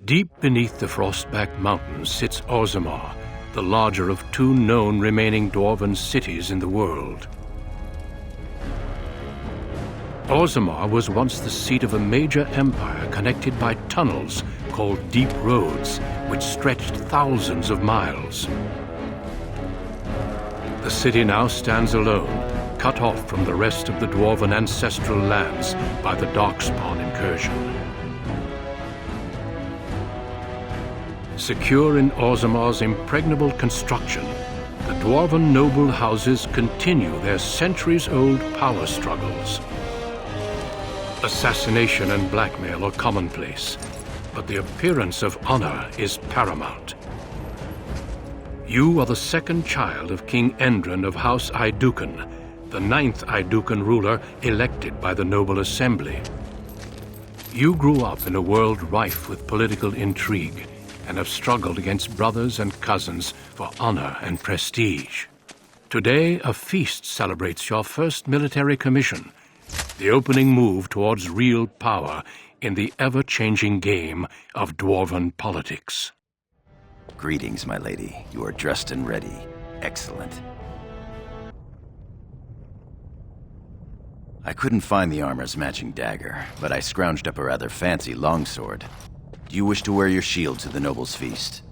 Deep beneath the Frostback Mountains sits Orzammar, the larger of two known remaining dwarven cities in the world. Orzammar was once the seat of a major empire connected by tunnels called Deep Roads, which stretched thousands of miles. The city now stands alone, cut off from the rest of the dwarven ancestral lands by the Darkspawn incursion. Secure in Orzammar's impregnable construction, the dwarven noble houses continue their centuries-old power struggles. Assassination and blackmail are commonplace, but the appearance of honor is paramount. You are the second child of King Endron of House Aeducan, the 9th Aeducan ruler elected by the Noble Assembly. You grew up in a world rife with political intrigue, and have struggled against brothers and cousins for honor and prestige. Today, a feast celebrates your first military commission, the opening move towards real power in the ever-changing game of dwarven politics. Greetings, my lady. You are dressed and ready. Excellent. I couldn't find the armor's matching dagger, but I scrounged up a rather fancy longsword. Do you wish to wear your shield to the noble's feast?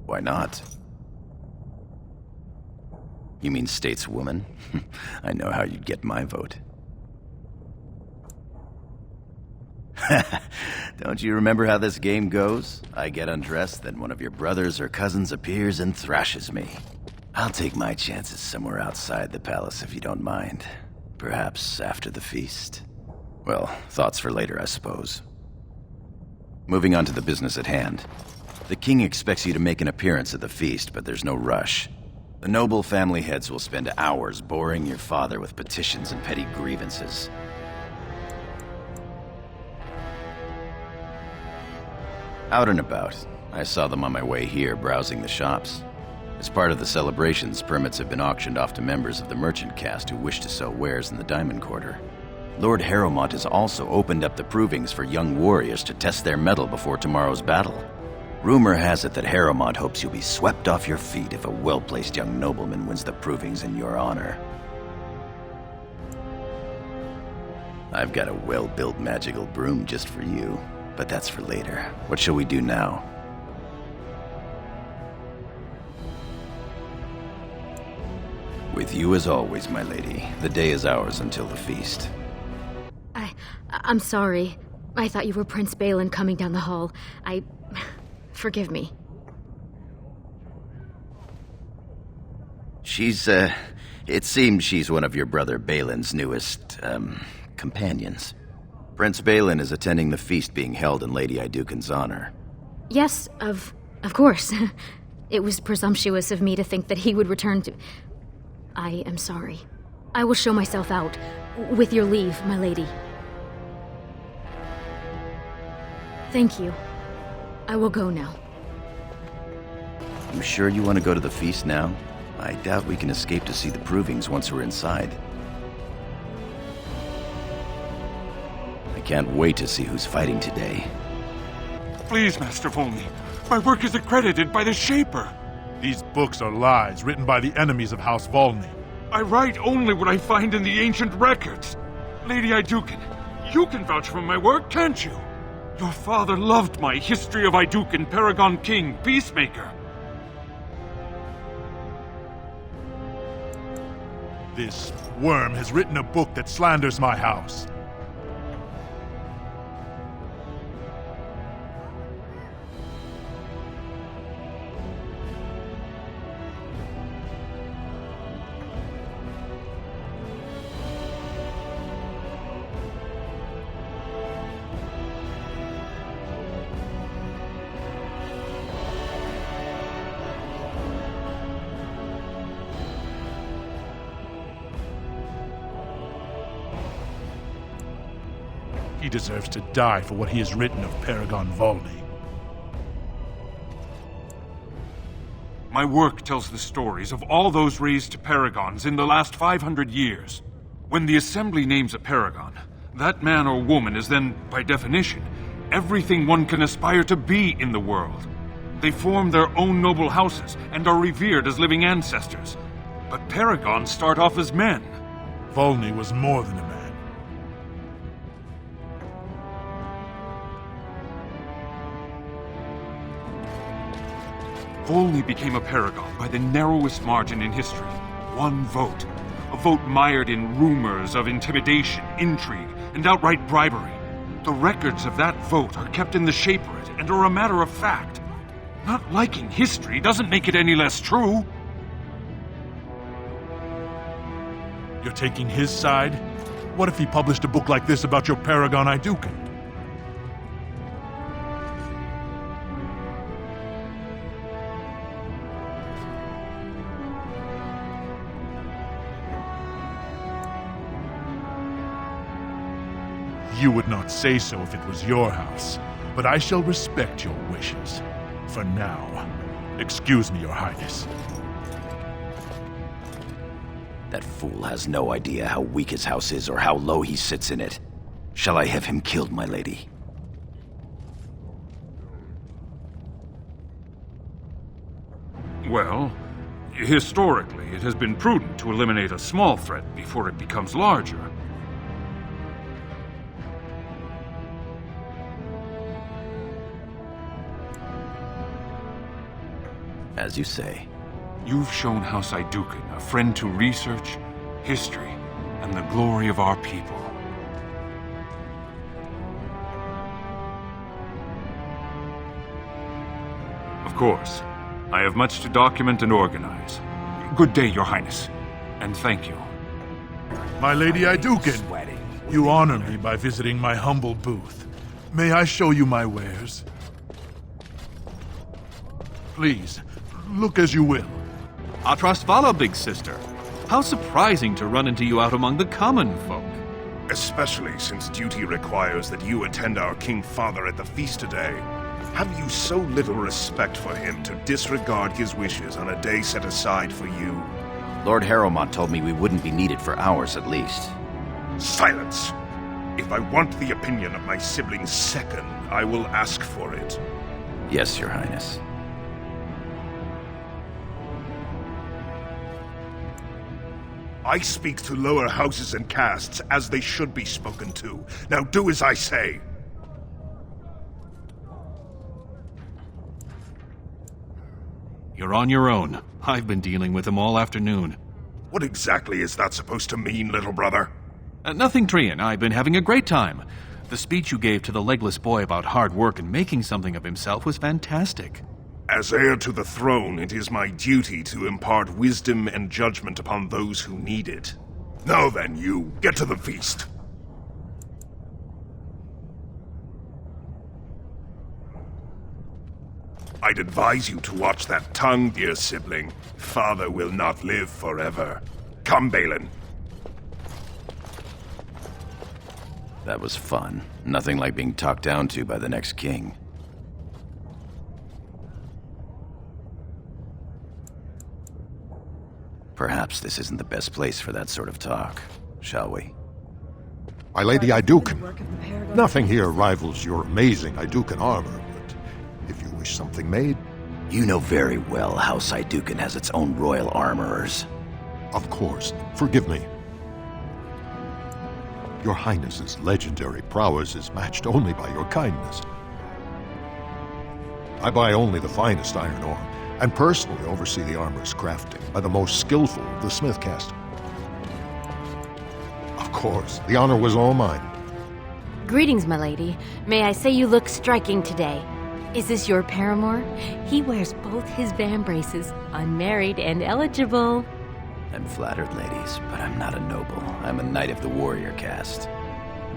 Why not? You mean stateswoman? I know how you'd get my vote. Don't you remember how this game goes? I get undressed, then one of your brothers or cousins appears and thrashes me. I'll take my chances somewhere outside the palace if you don't mind. Perhaps after the feast. Well, thoughts for later, I suppose. Moving on to the business at hand. The king expects you to make an appearance at the feast, but there's no rush. The noble family heads will spend hours boring your father with petitions and petty grievances. Out and about. I saw them on my way here, browsing the shops. As part of the celebrations, permits have been auctioned off to members of the merchant caste who wish to sell wares in the Diamond Quarter. Lord Harrowmont has also opened up the provings for young warriors to test their mettle before tomorrow's battle. Rumor has it that Harrowmont hopes you'll be swept off your feet if a well-placed young nobleman wins the provings in your honor. I've got a well-built magical broom just for you. But that's for later. What shall we do now? With you as always, my lady. The day is ours until the feast. I'm sorry. I thought you were Prince Balin coming down the hall. Forgive me. It seems she's one of your brother Balin's newest, companions. Prince Balin is attending the feast being held in Lady Aeducan's honor. Yes, of course. It was presumptuous of me to think that he would return to... I am sorry. I will show myself out. With your leave, my lady. Thank you. I will go now. You sure you want to go to the feast now? I doubt we can escape to see the provings once we're inside. I can't wait to see who's fighting today. Please, Master Volney. My work is accredited by the Shaper. These books are lies written by the enemies of House Volney. I write only what I find in the ancient records. Lady Aeducan, you can vouch for my work, can't you? Your father loved my History of Aeducan, Paragon King, Peacemaker. This worm has written a book that slanders my house. He deserves to die for what he has written of Paragon Volney. My work tells the stories of all those raised to paragons in the last 500 years. When the Assembly names a paragon, that man or woman is then, by definition, everything one can aspire to be in the world. They form their own noble houses and are revered as living ancestors. But paragons start off as men. Volney was more than a man. Volney became a paragon by the narrowest margin in history. One vote. A vote mired in rumors of intimidation, intrigue, and outright bribery. The records of that vote are kept in the Shaperate and are a matter of fact. Not liking history doesn't make it any less true. You're taking his side? What if he published a book like this about your paragon Iduken? You would not say so if it was your house, but I shall respect your wishes. For now. Excuse me, Your Highness. That fool has no idea how weak his house is or how low he sits in it. Shall I have him killed, my lady? Well, historically, it has been prudent to eliminate a small threat before it becomes larger. As you say. You've shown House Iduken a friend to research, history, and the glory of our people. Of course, I have much to document and organize. Good day, Your Highness, and thank you. My Lady Iduken, you honor me by visiting my humble booth. May I show you my wares? Please, look as you will. Atrasvala, big sister. How surprising to run into you out among the common folk. Especially since duty requires that you attend our King Father at the feast today. Have you so little respect for him to disregard his wishes on a day set aside for you? Lord Harrowmont told me we wouldn't be needed for hours at least. Silence! If I want the opinion of my sibling's second, I will ask for it. Yes, Your Highness. I speak to lower houses and castes as they should be spoken to. Now do as I say. You're on your own. I've been dealing with him all afternoon. What exactly is that supposed to mean, little brother? Nothing, Trian. I've been having a great time. The speech you gave to the legless boy about hard work and making something of himself was fantastic. As heir to the throne, it is my duty to impart wisdom and judgment upon those who need it. Now then, you, get to the feast. I'd advise you to watch that tongue, dear sibling. Father will not live forever. Come, Balin. That was fun. Nothing like being talked down to by the next king. Perhaps this isn't the best place for that sort of talk, shall we? My Lady Iduken, nothing here rivals your amazing Iduken armor, but if you wish something made... You know very well House Iduken has its own royal armorers. Of course. Forgive me. Your Highness's legendary prowess is matched only by your kindness. I buy only the finest iron ore, and personally oversee the armor's crafting by the most skillful of the smith caste. Of course, the honor was all mine. Greetings, my lady. May I say you look striking today. Is this your paramour? He wears both his vambraces, unmarried and eligible. I'm flattered, ladies, but I'm not a noble. I'm a knight of the warrior caste.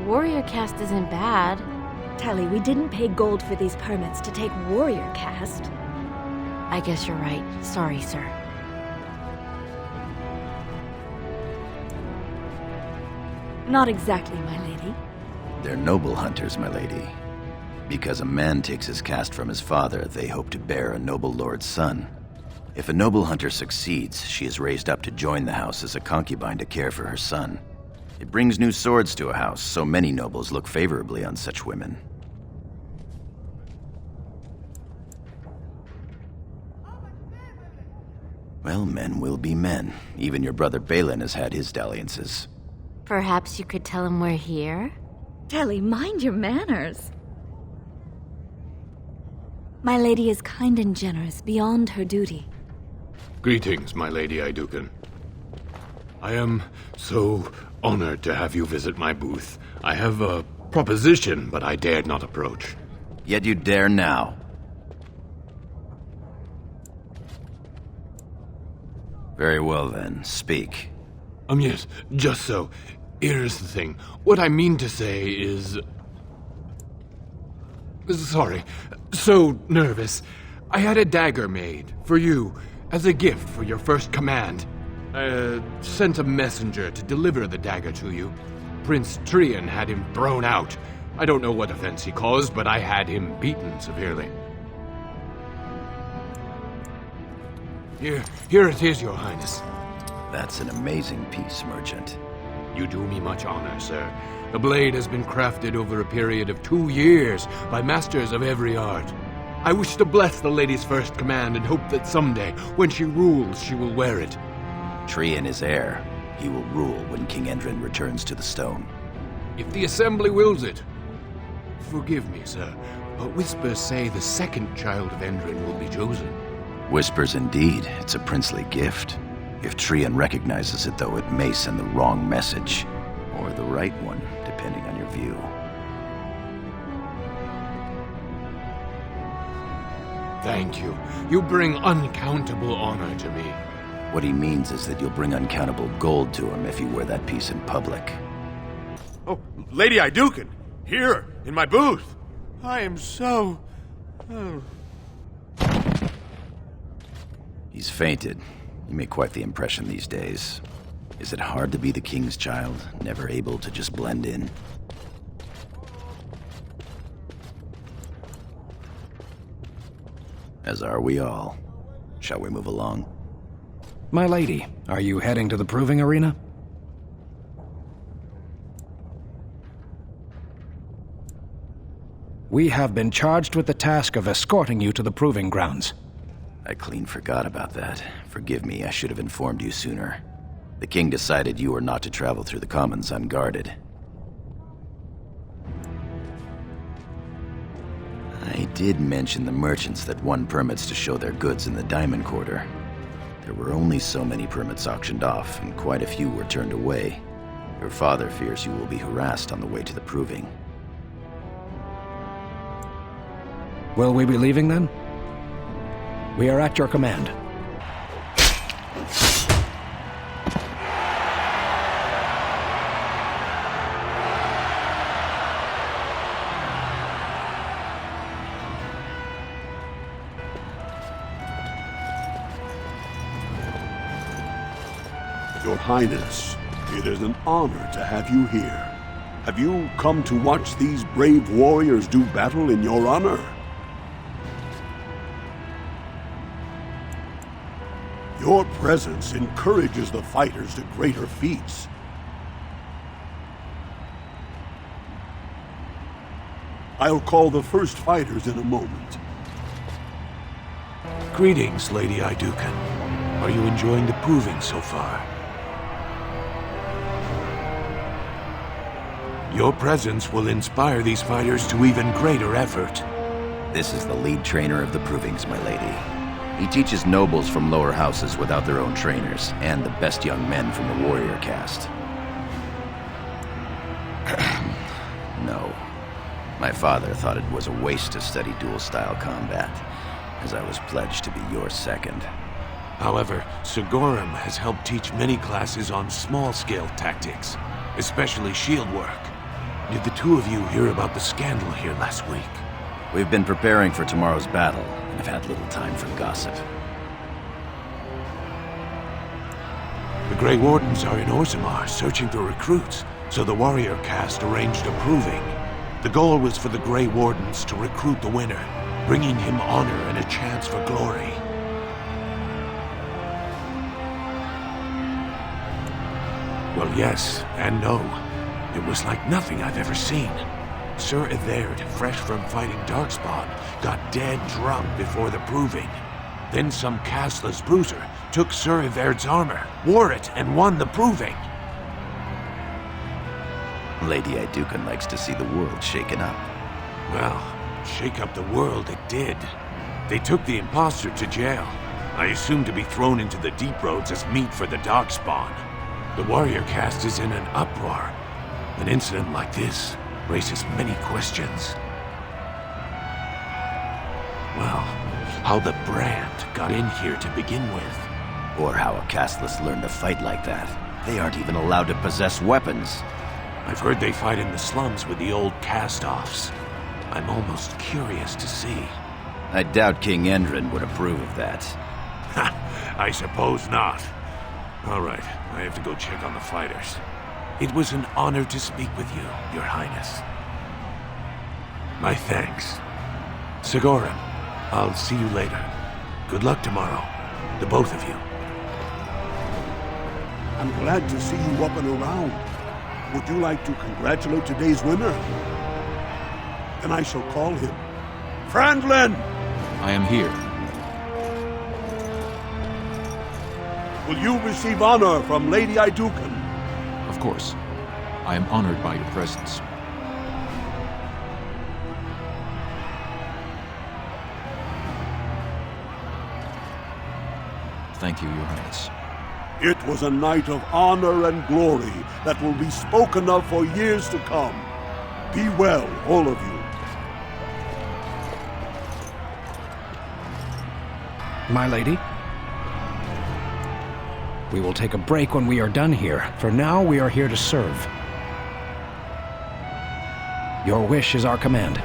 Warrior caste isn't bad. Tally, we didn't pay gold for these permits to take warrior caste. I guess you're right. Sorry, sir. Not exactly, my lady. They're noble hunters, my lady. Because a man takes his caste from his father, they hope to bear a noble lord's son. If a noble hunter succeeds, she is raised up to join the house as a concubine to care for her son. It brings new swords to a house, so many nobles look favorably on such women. Well, men will be men. Even your brother Balin has had his dalliances. Perhaps you could tell him we're here? Telly, mind your manners. My lady is kind and generous beyond her duty. Greetings, my Lady Iduken. I am so honored to have you visit my booth. I have a proposition, but I dared not approach. Yet you dare now. Very well then, speak. Yes, just so. Here's the thing. What I mean to say is... Sorry. So nervous. I had a dagger made, for you, as a gift for your first command. I sent a messenger to deliver the dagger to you. Prince Trian had him thrown out. I don't know what offense he caused, but I had him beaten severely. Here it is, Your Highness. That's an amazing piece, merchant. You do me much honor, sir. The blade has been crafted over a period of 2 years by masters of every art. I wish to bless the lady's first command and hope that someday, when she rules, she will wear it. Trian is heir. He will rule when King Endrin returns to the stone. If the Assembly wills it. Forgive me, sir, but whispers say the second child of Endrin will be chosen. Whispers indeed. It's a princely gift. If Trian recognizes it, though, it may send the wrong message. Or the right one, depending on your view. Thank you. You bring uncountable honor to me. What he means is that you'll bring uncountable gold to him if you wear that piece in public. Oh, Lady Iduken! Here, in my booth! I am so... He's fainted. You make quite the impression these days. Is it hard to be the king's child, never able to just blend in? As are we all. Shall we move along? My lady, are you heading to the proving arena? We have been charged with the task of escorting you to the proving grounds. I clean forgot about that. Forgive me, I should have informed you sooner. The king decided you were not to travel through the commons unguarded. I did mention the merchants that won permits to show their goods in the Diamond Quarter. There were only so many permits auctioned off, and quite a few were turned away. Your father fears you will be harassed on the way to the proving. Will we be leaving then? We are at your command. Your Highness, it is an honor to have you here. Have you come to watch these brave warriors do battle in your honor? Your presence encourages the fighters to greater feats. I'll call the first fighters in a moment. Greetings, Lady Iduken. Are you enjoying the proving so far? Your presence will inspire these fighters to even greater effort. This is the lead trainer of the provings, my lady. He teaches nobles from lower houses without their own trainers, and the best young men from the warrior caste. No. My father thought it was a waste to study dual-style combat, as I was pledged to be your second. However, Sigorum has helped teach many classes on small-scale tactics, especially shield work. Did the two of you hear about the scandal here last week? We've been preparing for tomorrow's battle, and have had little time for gossip. The Grey Wardens are in Orzammar searching for recruits, so the warrior caste arranged a proving. The goal was for the Grey Wardens to recruit the winner, bringing him honor and a chance for glory. Well, yes and no. It was like nothing I've ever seen. Sir Everd, fresh from fighting Darkspawn, got dead drunk before the proving. Then some castless bruiser took Sir Everd's armor, wore it, and won the proving. Lady Iduken likes to see the world shaken up. Well, shake up the world it did. They took the imposter to jail. I assume to be thrown into the deep roads as meat for the Darkspawn. The warrior caste is in an uproar. An incident like this raises many questions. Well, how the brand got in here to begin with. Or how a casteless learned to fight like that. They aren't even allowed to possess weapons. I've heard they fight in the slums with the old cast-offs. I'm almost curious to see. I doubt King Endron would approve of that. Ha! I suppose not. All right, I have to go check on the fighters. It was an honor to speak with you, Your Highness. My thanks. Sigorum, I'll see you later. Good luck tomorrow, the both of you. I'm glad to see you up and around. Would you like to congratulate today's winner? Then I shall call him. Franklin! I am here. Will you receive honor from Lady Iduken? Of course. I am honored by your presence. Thank you, Your Highness. It was a night of honor and glory that will be spoken of for years to come. Be well, all of you. My lady? We will take a break when we are done here. For now, we are here to serve. Your wish is our command.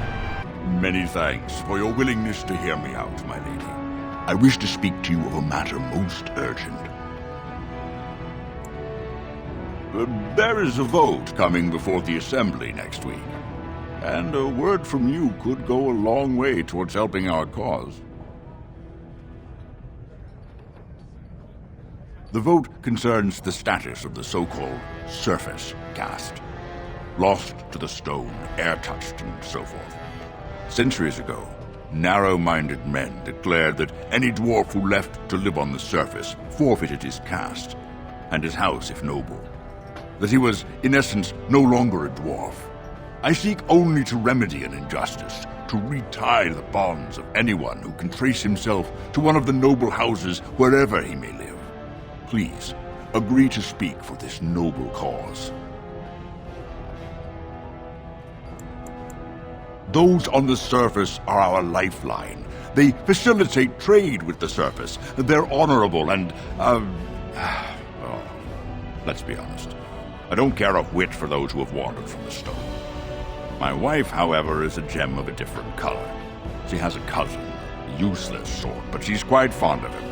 Many thanks for your willingness to hear me out, my lady. I wish to speak to you of a matter most urgent. There is a vote coming before the Assembly next week, and a word from you could go a long way towards helping our cause. The vote concerns the status of the so-called surface caste. Lost to the stone, air-touched, and so forth. Centuries ago, narrow-minded men declared that any dwarf who left to live on the surface forfeited his caste, and his house if noble. That he was, in essence, no longer a dwarf. I seek only to remedy an injustice, to retie the bonds of anyone who can trace himself to one of the noble houses wherever he may live. Please, agree to speak for this noble cause. Those on the surface are our lifeline. They facilitate trade with the surface. They're honorable and, well, let's be honest. I don't care a whit for those who have wandered from the stone. My wife, however, is a gem of a different color. She has a cousin, a useless sort, but she's quite fond of him.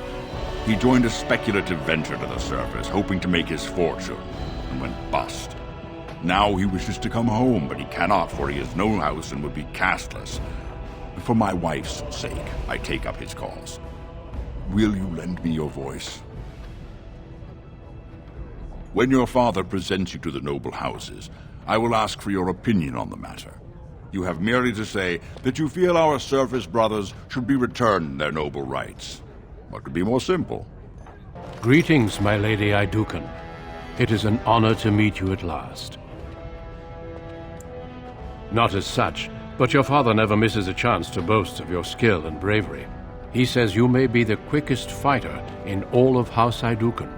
He joined a speculative venture to the surface, hoping to make his fortune, and went bust. Now he wishes to come home, but he cannot, for he has no house and would be casteless. For my wife's sake, I take up his cause. Will you lend me your voice? When your father presents you to the noble houses, I will ask for your opinion on the matter. You have merely to say that you feel our surface brothers should be returned their noble rights. What could be more simple? Greetings, my Lady Iduken. It is an honor to meet you at last. Not as such, but your father never misses a chance to boast of your skill and bravery. He says you may be the quickest fighter in all of House Iduken.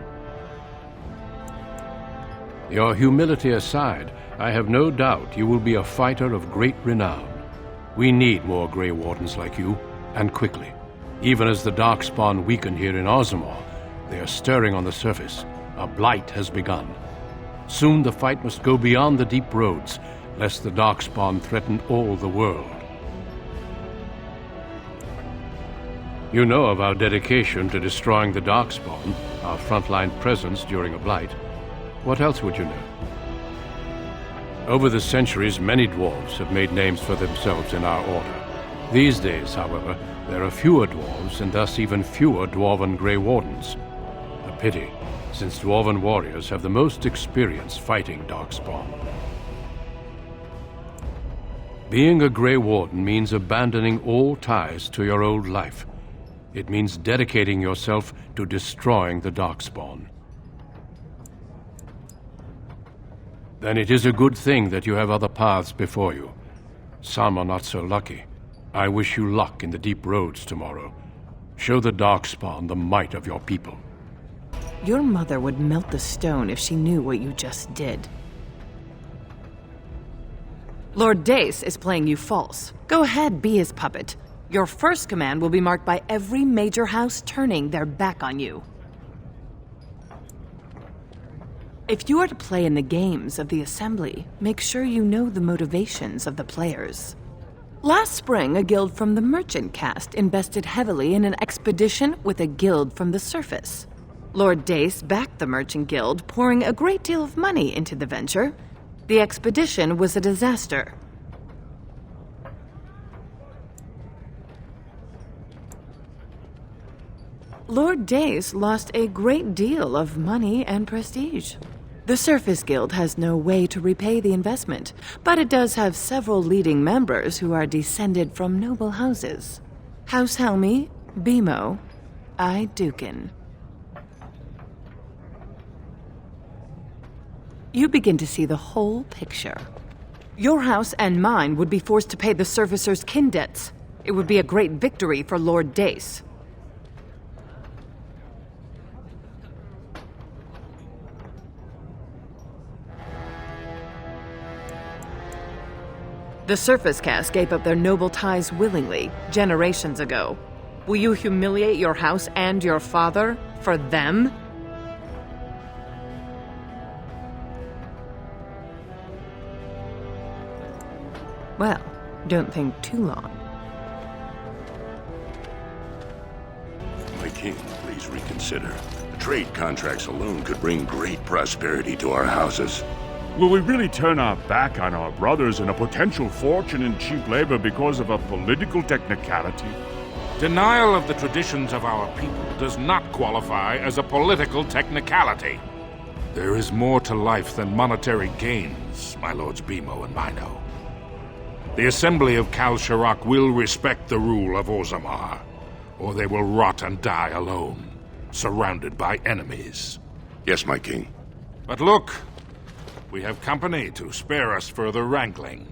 Your humility aside, I have no doubt you will be a fighter of great renown. We need more Grey Wardens like you, and quickly. Even as the Darkspawn weaken here in Ozamor, they are stirring on the surface. A blight has begun. Soon the fight must go beyond the deep roads, lest the Darkspawn threaten all the world. You know of our dedication to destroying the Darkspawn, our frontline presence during a blight. What else would you know? Over the centuries, many dwarves have made names for themselves in our order. These days, however, there are fewer dwarves and thus even fewer dwarven Grey Wardens. The pity, since Dwarven warriors have the most experience fighting Darkspawn. Being a Grey Warden means abandoning all ties to your old life. It means dedicating yourself to destroying the Darkspawn. Then it is a good thing that you have other paths before you. Some are not so lucky. I wish you luck in the deep roads tomorrow. Show the Darkspawn the might of your people. Your mother would melt the stone if she knew what you just did. Lord Dace is playing you false. Go ahead, be his puppet. Your first command will be marked by every major house turning their back on you. If you are to play in the games of the Assembly, make sure you know the motivations of the players. Last spring, a guild from the Merchant caste invested heavily in an expedition with a guild from the surface. Lord Dace backed the Merchant Guild, pouring a great deal of money into the venture. The expedition was a disaster. Lord Dace lost a great deal of money and prestige. The Surface Guild has no way to repay the investment, but it does have several leading members who are descended from noble houses. House Helmi, Bimo, Iduken. You begin to see the whole picture. Your house and mine would be forced to pay the Surfacer's kin debts. It would be a great victory for Lord Dace. The Surface caste gave up their noble ties willingly, generations ago. Will you humiliate your house and your father for them? Well, don't think too long. My king, please reconsider. The trade contracts alone could bring great prosperity to our houses. Will we really turn our back on our brothers and a potential fortune in cheap labor because of a political technicality? Denial of the traditions of our people does not qualify as a political technicality. There is more to life than monetary gains, my lords Bimo and Mino. The Assembly of Kal Sharok will respect the rule of Orzammar, or they will rot and die alone, surrounded by enemies. Yes, my king. But look, we have company to spare us further wrangling.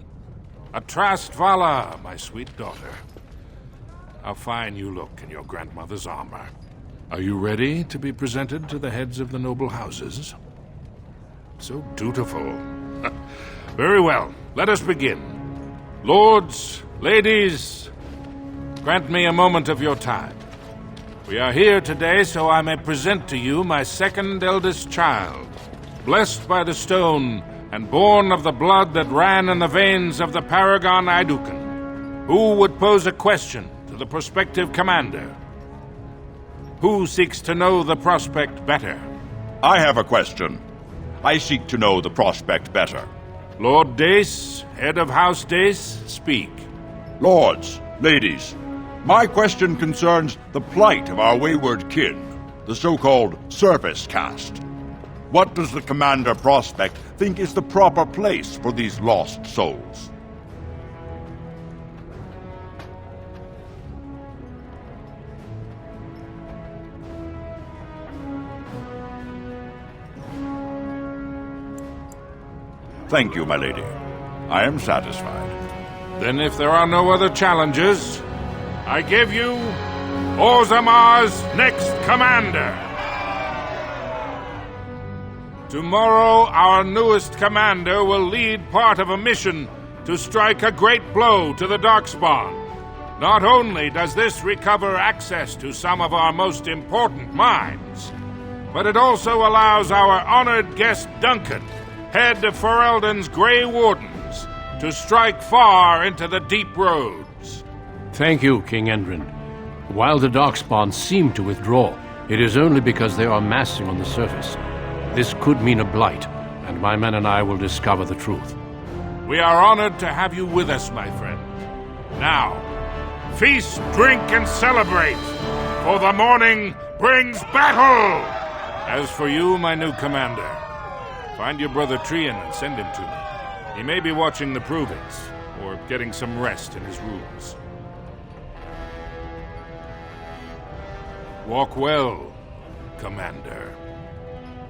Atrast Vala, my sweet daughter. How fine you look in your grandmother's armor. Are you ready to be presented to the heads of the noble houses? So dutiful. Very well, let us begin. Lords, ladies, grant me a moment of your time. We are here today so I may present to you my second eldest child, blessed by the stone and born of the blood that ran in the veins of the Paragon Iduken. Who would pose a question to the prospective commander? Who seeks to know the prospect better? I have a question. I seek to know the prospect better. Lord Dace, head of House Dace, speak. Lords, ladies, my question concerns the plight of our wayward kin, the so-called Surface caste. What does the Commander Prospect think is the proper place for these lost souls? Thank you, my lady. I am satisfied. Then if there are no other challenges, I give you Orzammar's next commander. Tomorrow, our newest commander will lead part of a mission to strike a great blow to the Darkspawn. Not only does this recover access to some of our most important mines, but it also allows our honored guest Duncan, head of Ferelden's Grey Wardens, to strike far into the deep roads. Thank you, King Endrin. While the Darkspawn seem to withdraw, it is only because they are massing on the surface. This could mean a blight, and my men and I will discover the truth. We are honored to have you with us, my friend. Now, feast, drink, and celebrate, for the morning brings battle! As for you, my new commander, find your brother Trian and send him to me. He may be watching the Provings, or getting some rest in his rooms. Walk well, Commander.